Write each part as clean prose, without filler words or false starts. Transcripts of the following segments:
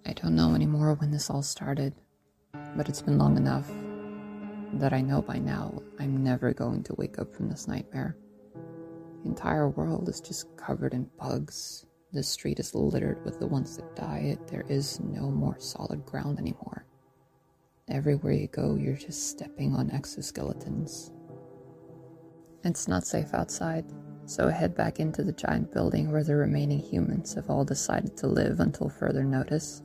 I don't know anymore when this all started, but it's been long enough that I know by now I'm never going to wake up from this nightmare. The entire world is just covered in bugs. The street is littered with the ones that died. There is no more solid ground anymore. Everywhere you go, you're just stepping on exoskeletons. It's not safe outside, so I head back into the giant building where the remaining humans have all decided to live until further notice.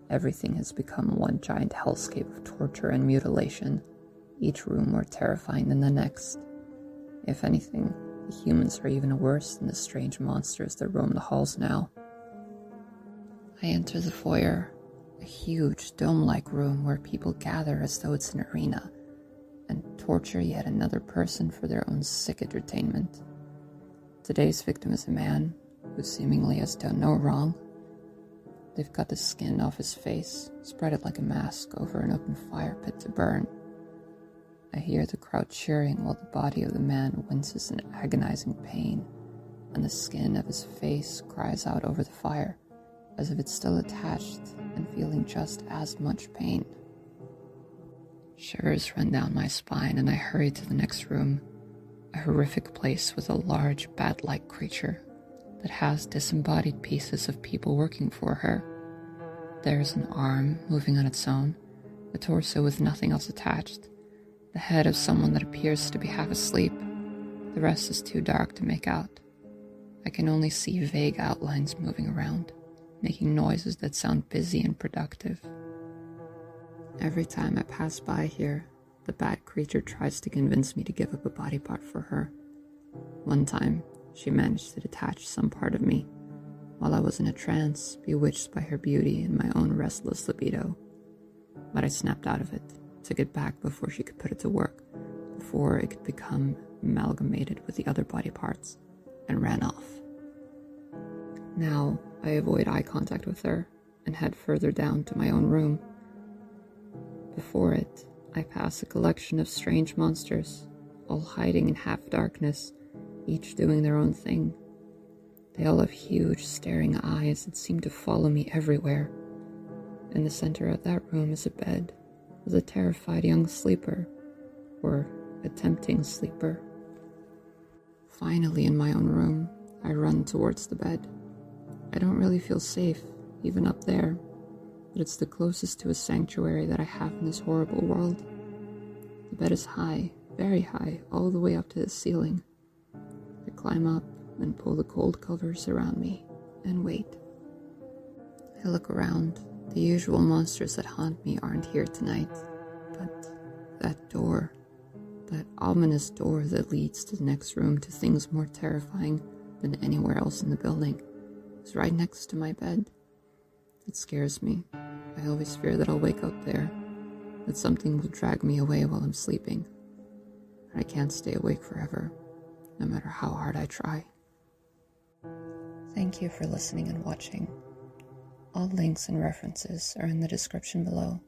Everything has become one giant hellscape of torture and mutilation, each room more terrifying than the next. If anything, the humans are even worse than the strange monsters that roam the halls now. I enter the foyer, a huge dome-like room where people gather as though it's an arena, and torture yet another person for their own sick entertainment. Today's victim is a man who seemingly has done no wrong. They've cut the skin off his face, spread it like a mask over an open fire pit to burn. I hear the crowd cheering while the body of the man winces in agonizing pain, and the skin of his face cries out over the fire, as if it's still attached and feeling just as much pain. Shivers run down my spine, and I hurry to the next room, a horrific place with a large bat-like creature that has disembodied pieces of people working for her. There's an arm moving on its own, a torso with nothing else attached, the head of someone that appears to be half asleep. The rest is too dark to make out. I can only see vague outlines moving around, making noises that sound busy and productive. Every time I pass by here, the bat creature tries to convince me to give up a body part for her. One time, she managed to detach some part of me, while I was in a trance, bewitched by her beauty and my own restless libido. But I snapped out of it, took it back before she could put it to work, before it could become amalgamated with the other body parts, and ran off. Now, I avoid eye contact with her, and head further down to my own room. Before it, I pass a collection of strange monsters, all hiding in half-darkness, each doing their own thing. They all have huge, staring eyes that seem to follow me everywhere. In the center of that room is a bed, with a terrified young sleeper, or attempting sleeper. Finally, in my own room, I run towards the bed. I don't really feel safe, even up there, but it's the closest to a sanctuary that I have in this horrible world. The bed is high, very high, all the way up to the ceiling. I climb up and pull the cold covers around me, and wait. I look around. The usual monsters that haunt me aren't here tonight, but that door, that ominous door that leads to the next room to things more terrifying than anywhere else in the building, is right next to my bed. It scares me. I always fear that I'll wake up there, that something will drag me away while I'm sleeping. I can't stay awake forever, no matter how hard I try. Thank you for listening and watching. All links and references are in the description below.